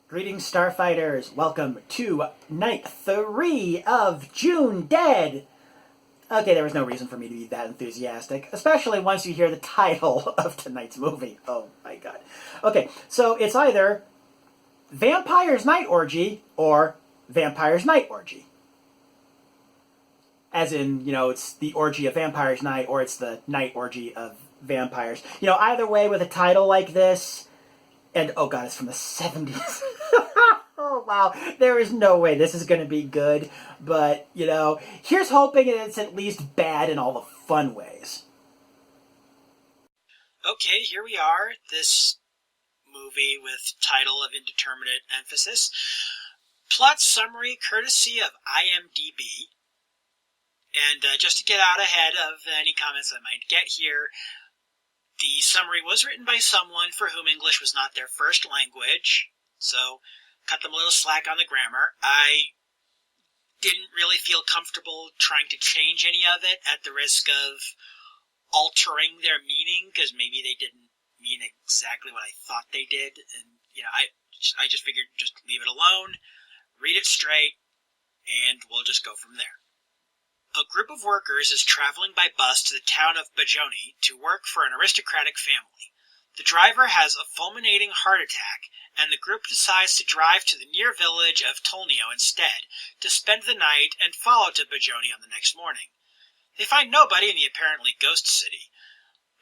Greetings, Starfighters. Welcome to night 3 of Junedead. Okay, there was no reason for me to be that enthusiastic, especially once you hear the title of tonight's movie. Oh my god. Okay, so it's either Vampire's Night Orgy or Vampire's Night Orgy. As in, it's the orgy of Vampire's Night or it's the night orgy of vampires. Either way with a title like this, and oh god, it's from the 70s. Oh wow, there is no way this is going to be good, but, here's hoping it's at least bad in all the fun ways. Okay, here we are, this movie with title of indeterminate emphasis. Plot summary courtesy of IMDb. And just to get out ahead of any comments I might get here, the summary was written by someone for whom English was not their first language, so cut them a little slack on the grammar. I didn't really feel comfortable trying to change any of it at the risk of altering their meaning, because maybe they didn't mean exactly what I thought they did, and I just figured just leave it alone, read it straight, and we'll just go from there. A group of workers is traveling by bus to the town of Bajoni to work for an aristocratic family. The driver has a fulminating heart attack, and the group decides to drive to the near village of Tolnio instead, to spend the night and follow to Bajoni on the next morning. They find nobody in the apparently ghost city,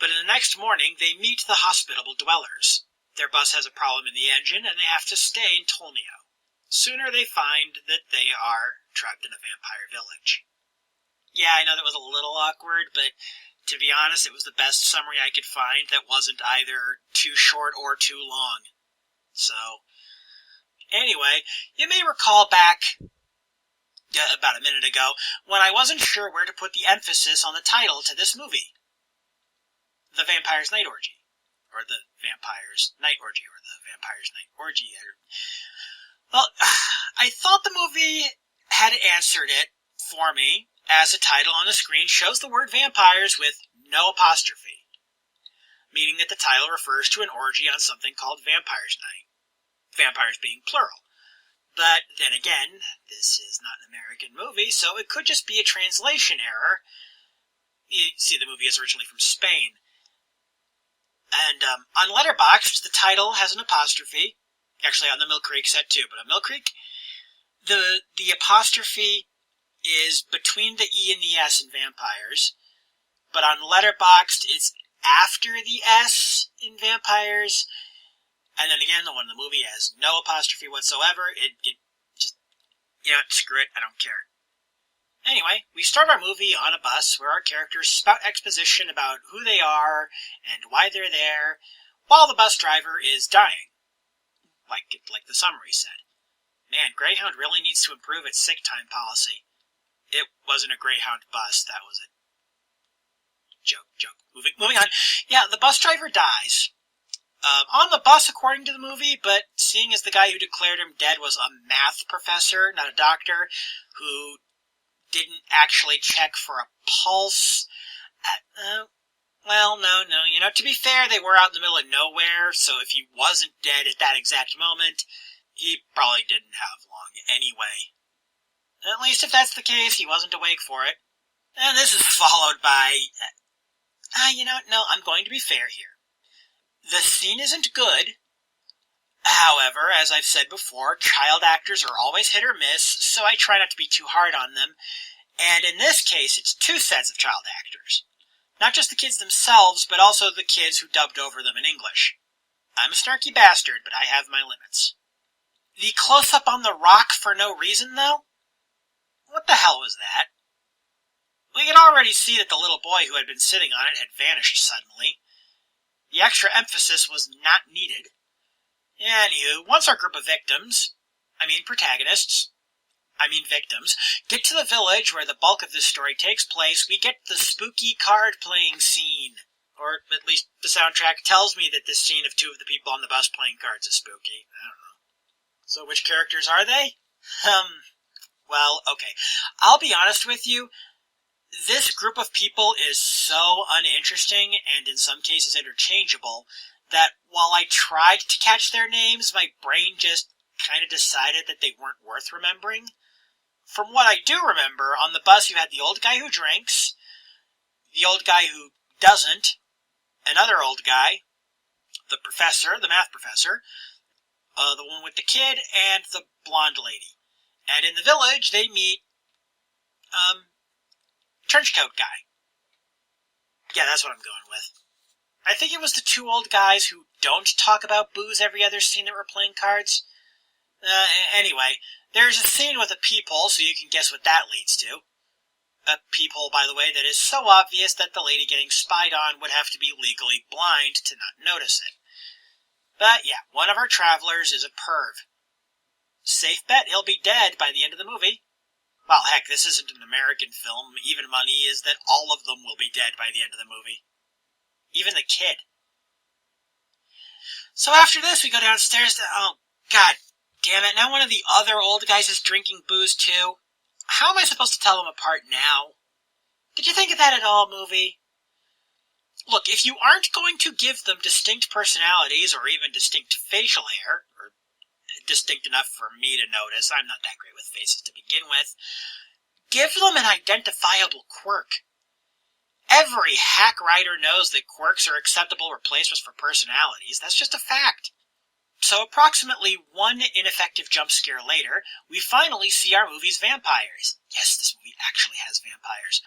but in the next morning they meet the hospitable dwellers. Their bus has a problem in the engine, and they have to stay in Tolnio. Sooner they find that they are trapped in a vampire village. Yeah, I know that was a little awkward, but to be honest, it was the best summary I could find that wasn't either too short or too long. So, anyway, you may recall back about a minute ago when I wasn't sure where to put the emphasis on the title to this movie. The Vampire's Night Orgy. Or the Vampire's Night Orgy, or the Vampire's Night Orgy. Well, I thought the movie had answered it for me, as the title on the screen shows the word vampires with no apostrophe, meaning that the title refers to an orgy on something called Vampire's Night, vampires being plural. But then again, this is not an American movie, so it could just be a translation error. You see, the movie is originally from Spain. And on Letterboxd, the title has an apostrophe. Actually, on the Mill Creek set too, but on Mill Creek, the apostrophe is between the E and the S in vampires, but on Letterboxd it's after the S in vampires, and then again the one in the movie has no apostrophe whatsoever. It just, screw it, I don't care. Anyway, we start our movie on a bus where our characters spout exposition about who they are and why they're there, while the bus driver is dying, like the summary said. Man, Greyhound really needs to improve its sick time policy. It wasn't a Greyhound bus, that was a joke. Moving on. Yeah, the bus driver dies. On the bus, according to the movie, but seeing as the guy who declared him dead was a math professor, not a doctor, who didn't actually check for a pulse. Well, no. To be fair, they were out in the middle of nowhere, so if he wasn't dead at that exact moment, he probably didn't have long anyway. At least if that's the case, he wasn't awake for it. And this is followed by... no, I'm going to be fair here. The scene isn't good. However, as I've said before, child actors are always hit or miss, so I try not to be too hard on them. And in this case, it's two sets of child actors. Not just the kids themselves, but also the kids who dubbed over them in English. I'm a snarky bastard, but I have my limits. The close-up on the rock for no reason, though? What the hell was that? We could already see that the little boy who had been sitting on it had vanished suddenly. The extra emphasis was not needed. Anywho, once our group of protagonists, get to the village where the bulk of this story takes place, we get the spooky card-playing scene. Or at least the soundtrack tells me that this scene of two of the people on the bus playing cards is spooky. I don't know. So which characters are they? Well, okay. I'll be honest with you. This group of people is so uninteresting and in some cases interchangeable that while I tried to catch their names, my brain just kind of decided that they weren't worth remembering. From what I do remember, on the bus you had the old guy who drinks, the old guy who doesn't, another old guy, the professor, the math professor, the one with the kid, and the blonde lady. And in the village, they meet, trenchcoat guy. Yeah, that's what I'm going with. I think it was the two old guys who don't talk about booze every other scene that were playing cards. Anyway, there's a scene with a peephole, so you can guess what that leads to. A peephole, by the way, that is so obvious that the lady getting spied on would have to be legally blind to not notice it. But yeah, one of our travelers is a perv. Safe bet he'll be dead by the end of the movie. Well, heck, this isn't an American film. Even money is that all of them will be dead by the end of the movie. Even the kid. So after this, we go downstairs to... Oh, god damn it. Now one of the other old guys is drinking booze, too. How am I supposed to tell them apart now? Did you think of that at all, movie? Look, if you aren't going to give them distinct personalities or even distinct facial hair, or distinct enough for me to notice, I'm not that great with faces to begin with, give them an identifiable quirk. Every hack writer knows that quirks are acceptable replacements for personalities. That's just a fact. So approximately one ineffective jump scare later, we finally see our movie's vampires. Yes, this movie actually has vampires.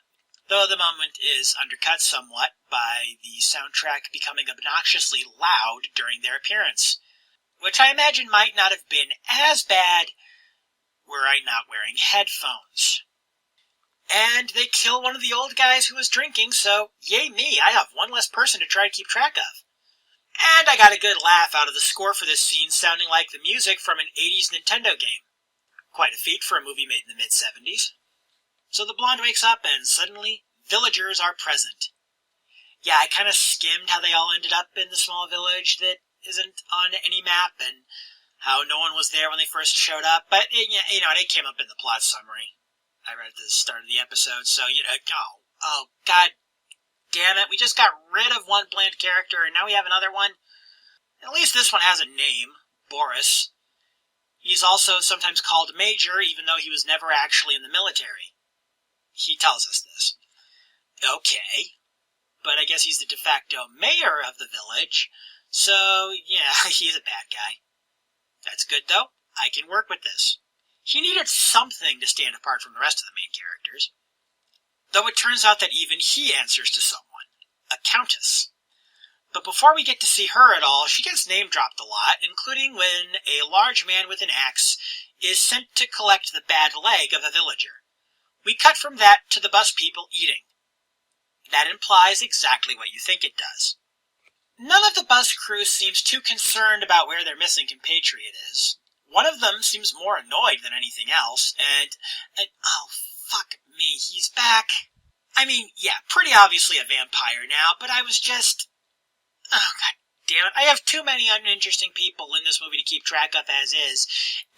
Though the moment is undercut somewhat by the soundtrack becoming obnoxiously loud during their appearance, which I imagine might not have been as bad were I not wearing headphones. And they kill one of the old guys who was drinking, so yay me, I have one less person to try to keep track of. And I got a good laugh out of the score for this scene sounding like the music from an 80s Nintendo game. Quite a feat for a movie made in the mid-70s. So the blonde wakes up and suddenly villagers are present. Yeah, I kind of skimmed how they all ended up in the small village that isn't on any map and how no one was there when they first showed up, but it came up in the plot summary. I read at the start of the episode, so, oh, god damn it, we just got rid of one bland character, and now we have another one. At least this one has a name, Boris. He's also sometimes called Major, even though he was never actually in the military. He tells us this. Okay, but I guess he's the de facto mayor of the village, so, yeah, he's a bad guy. That's good, though. I can work with this. He needed something to stand apart from the rest of the main characters. Though it turns out that even he answers to someone, a countess. But before we get to see her at all, she gets name-dropped a lot, including when a large man with an axe is sent to collect the bad leg of a villager. We cut from that to the bus people eating. That implies exactly what you think it does. None of the bus crew seems too concerned about where their missing compatriot is. One of them seems more annoyed than anything else, and oh, fuck me, he's back. I mean, yeah, pretty obviously a vampire now, but I was just... Oh, god damn it, I have too many uninteresting people in this movie to keep track of as is,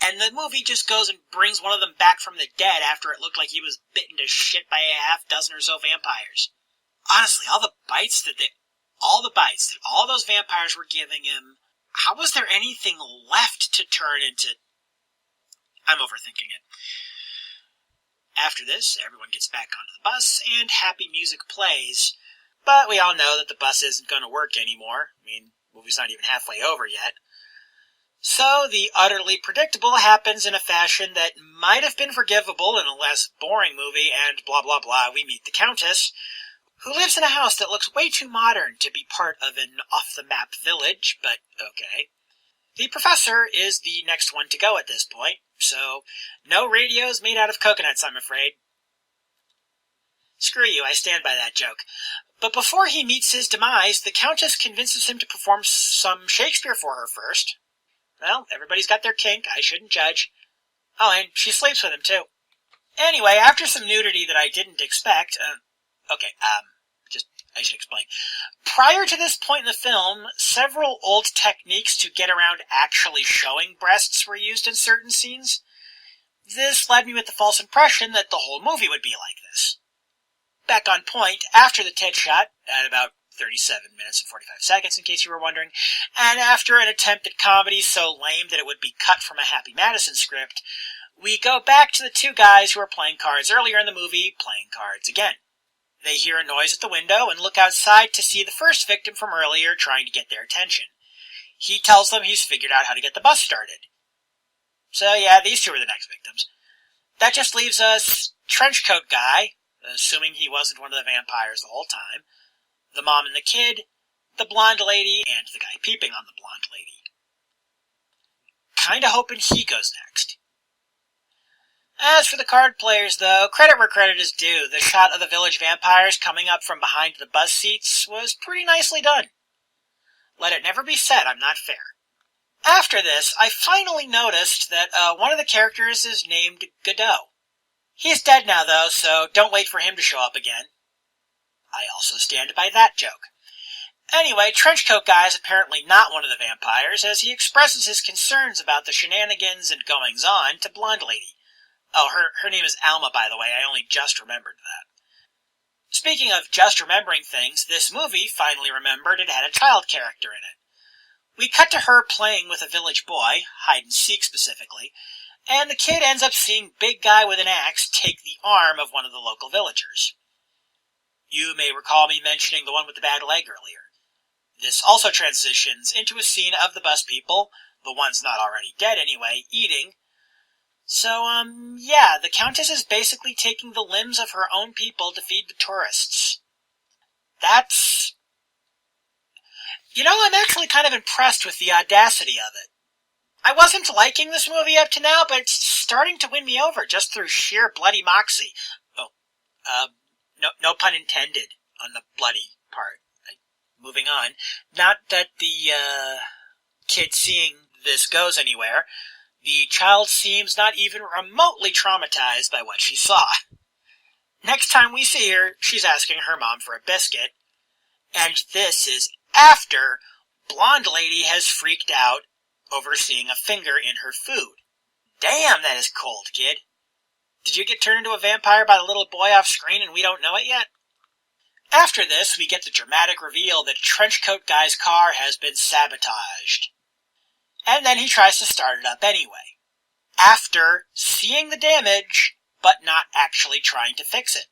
and the movie just goes and brings one of them back from the dead after it looked like he was bitten to shit by a half dozen or so vampires. Honestly, all the bites that all those vampires were giving him, how was there anything left to turn into... I'm overthinking it. After this, everyone gets back onto the bus, and happy music plays. But we all know that the bus isn't going to work anymore. I mean, the movie's not even halfway over yet. So the utterly predictable happens in a fashion that might have been forgivable in a less boring movie, and blah blah blah, we meet the Countess, who lives in a house that looks way too modern to be part of an off-the-map village, but okay. The professor is the next one to go at this point, so no radios made out of coconuts, I'm afraid. Screw you, I stand by that joke. But before he meets his demise, the Countess convinces him to perform some Shakespeare for her first. Well, everybody's got their kink, I shouldn't judge. Oh, and she sleeps with him, too. Anyway, after some nudity that I didn't expect, I should explain. Prior to this point in the film, several old techniques to get around actually showing breasts were used in certain scenes. This led me with the false impression that the whole movie would be like this. Back on point, after the tit shot, at about 37 minutes and 45 seconds, in case you were wondering. And after an attempt at comedy so lame that it would be cut from a Happy Madison script, we go back to the two guys who were playing cards earlier in the movie, playing cards again. They hear a noise at the window and look outside to see the first victim from earlier trying to get their attention. He tells them he's figured out how to get the bus started. So yeah, these two are the next victims. That just leaves us Trenchcoat Guy, assuming he wasn't one of the vampires the whole time, the mom and the kid, the blonde lady, and the guy peeping on the blonde lady. Kinda hoping he goes next. As for the card players, though, credit where credit is due. The shot of the village vampires coming up from behind the bus seats was pretty nicely done. Let it never be said I'm not fair. After this, I finally noticed that one of the characters is named Godot. He's dead now, though, so don't wait for him to show up again. I also stand by that joke. Anyway, Trenchcoat Guy is apparently not one of the vampires, as he expresses his concerns about the shenanigans and goings-on to Blonde Lady. Oh, her name is Alma, by the way. I only just remembered that. Speaking of just remembering things, this movie finally remembered it had a child character in it. We cut to her playing with a village boy, hide-and-seek specifically, and the kid ends up seeing Big Guy with an axe take the arm of one of the local villagers. You may recall me mentioning the one with the bad leg earlier. This also transitions into a scene of the bus people, the ones not already dead anyway, eating. So, yeah, the Countess is basically taking the limbs of her own people to feed the tourists. That's... I'm actually kind of impressed with the audacity of it. I wasn't liking this movie up to now, but it's starting to win me over just through sheer bloody moxie. No pun intended on the bloody part. Moving on. Not that the, kid seeing this goes anywhere. The child seems not even remotely traumatized by what she saw. Next time we see her, she's asking her mom for a biscuit. And this is after Blonde Lady has freaked out over seeing a finger in her food. Damn, that is cold, kid. Did you get turned into a vampire by the little boy off screen and we don't know it yet? After this, we get the dramatic reveal that Trenchcoat Guy's car has been sabotaged. And then he tries to start it up anyway, after seeing the damage, but not actually trying to fix it.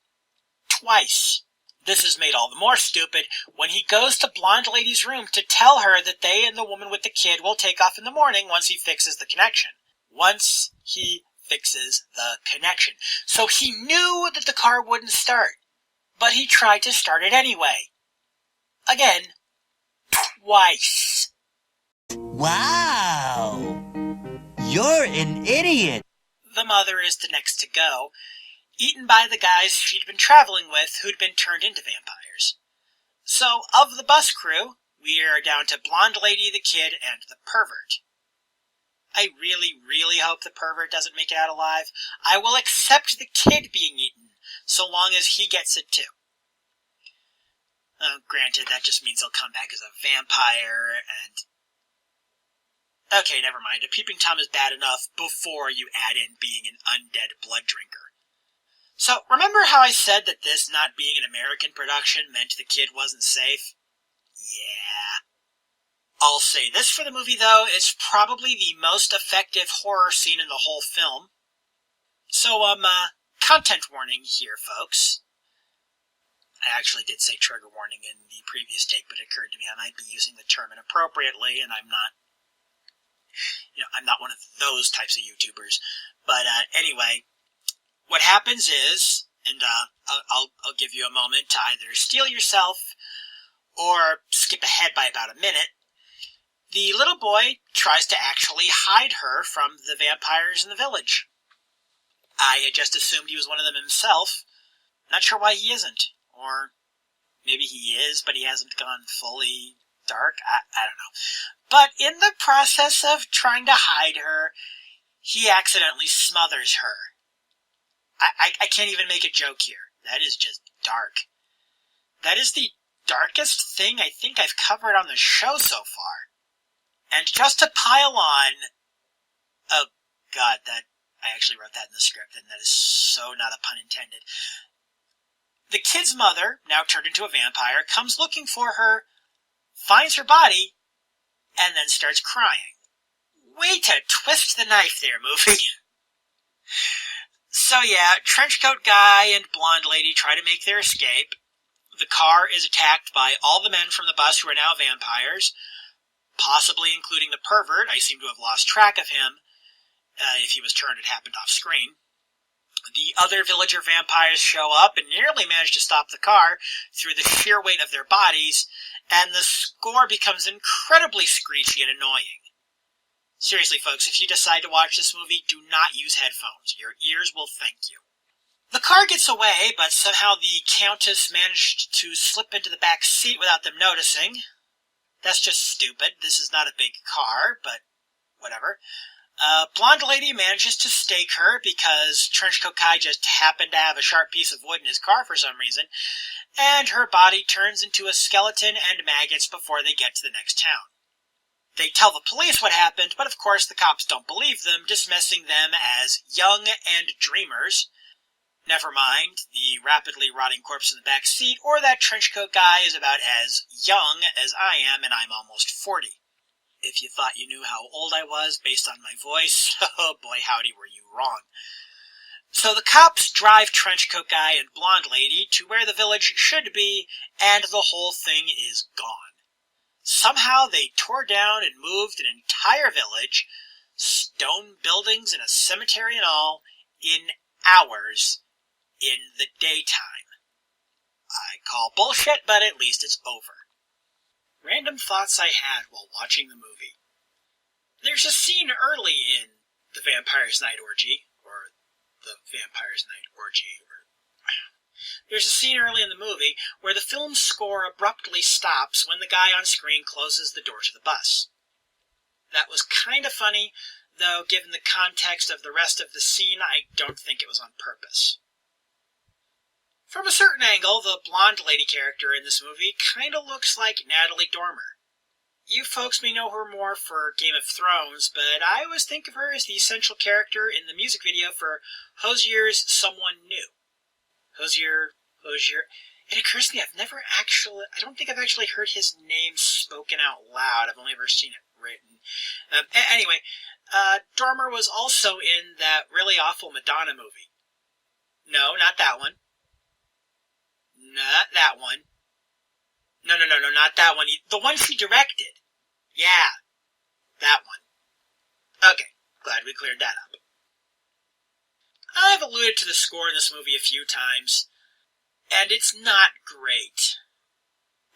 Twice. This is made all the more stupid when he goes to Blonde Lady's room to tell her that they and the woman with the kid will take off in the morning once he fixes the connection. Once he fixes the connection. So he knew that the car wouldn't start, but he tried to start it anyway. Again, twice. Wow! You're an idiot! The mother is the next to go, eaten by the guys she'd been traveling with who'd been turned into vampires. So, of the bus crew, we are down to Blonde Lady, the kid, and the pervert. I really, really hope the pervert doesn't make it out alive. I will accept the kid being eaten, so long as he gets it too. Granted, that just means he'll come back as a vampire, and... Okay, never mind. A peeping Tom is bad enough before you add in being an undead blood drinker. So, remember how I said that this not being an American production meant the kid wasn't safe? Yeah. I'll say this for the movie, though, it's probably the most effective horror scene in the whole film. So, content warning here, folks. I actually did say trigger warning in the previous take, but it occurred to me I might be using the term inappropriately, and I'm not one of those types of YouTubers. But anyway, what happens is, and I'll give you a moment to either steel yourself or skip ahead by about a minute. The little boy tries to actually hide her from the vampires in the village. I had just assumed he was one of them himself. Not sure why he isn't. Or maybe he is, but he hasn't gone fully dark. I don't know. But in the process of trying to hide her, he accidentally smothers her. I can't even make a joke here. That is just dark. That is the darkest thing I think I've covered on the show so far. And just to pile on... Oh, God, I actually wrote that in the script, and that is so not a pun intended. The kid's mother, now turned into a vampire, comes looking for her, finds her body, and then starts crying. Way to twist the knife there, movie. So yeah, trenchcoat guy and blonde lady try to make their escape. The car is attacked by all the men from the bus who are now vampires, possibly including the pervert. I seem to have lost track of him. If he was turned, it happened off screen. The other villager vampires show up and nearly manage to stop the car through the sheer weight of their bodies, and the score becomes incredibly screechy and annoying. Seriously, folks, if you decide to watch this movie, do not use headphones. Your ears will thank you. The car gets away, but somehow the Countess managed to slip into the back seat without them noticing. That's just stupid. This is not a big car, but whatever. Blonde lady manages to stake her because Trenchcoat Guy just happened to have a sharp piece of wood in his car for some reason, and her body turns into a skeleton and maggots before they get to the next town. They tell the police what happened, but of course the cops don't believe them, dismissing them as young and dreamers. Never mind the rapidly rotting corpse in the back seat, or that Trenchcoat Guy is about as young as I am, and I'm almost 40. If you thought you knew how old I was based on my voice, oh boy howdy were you wrong. So the cops drive Trenchcoat Guy and blonde lady to where the village should be, and the whole thing is gone. Somehow they tore down and moved an entire village, stone buildings and a cemetery and all, in hours, in the daytime. I call bullshit, but at least it's over. Random thoughts I had while watching the movie. There's a scene early in The Vampire's Night Orgy, or The Vampire's Night Orgy, There's a scene early in the movie where the film's score abruptly stops when the guy on screen closes the door to the bus. That was kind of funny, though given the context of the rest of the scene, I don't think it was on purpose. From a certain angle, the blonde lady character in this movie kind of looks like Natalie Dormer. You folks may know her more for Game of Thrones, but I always think of her as the essential character in the music video for Hozier's Someone New. Hozier. It occurs to me I don't think I've actually heard his name spoken out loud. I've only ever seen it written. Anyway, Dormer was also in that really awful Madonna movie. No, not that one. Not that one. No, not that one. The one she directed. Yeah, that one. Okay, glad we cleared that up. I've alluded to the score in this movie a few times, and it's not great.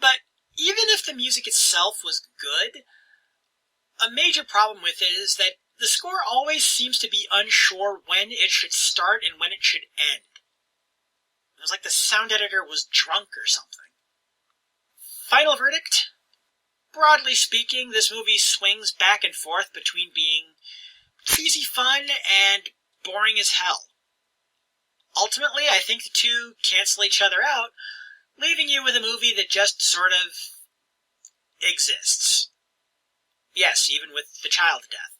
But even if the music itself was good, a major problem with it is that the score always seems to be unsure when it should start and when it should end. It was like the sound editor was drunk or something. Final verdict? Broadly speaking, this movie swings back and forth between being cheesy fun and boring as hell. Ultimately, I think the two cancel each other out, leaving you with a movie that just sort of exists. Yes, even with the child death.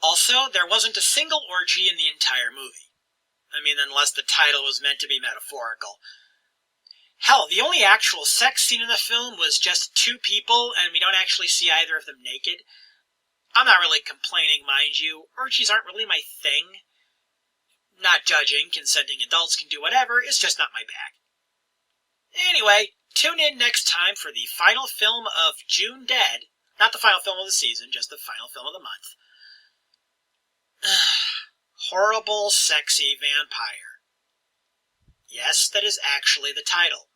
Also, there wasn't a single orgy in the entire movie. I mean, unless the title was meant to be metaphorical. Hell, the only actual sex scene in the film was just two people, and we don't actually see either of them naked. I'm not really complaining, mind you. Orgies aren't really my thing. Not judging, consenting adults can do whatever, it's just not my bag. Anyway, tune in next time for the final film of Junedead. Not the final film of the season, just the final film of the month. Horrible, sexy vampire. Yes, that is actually the title.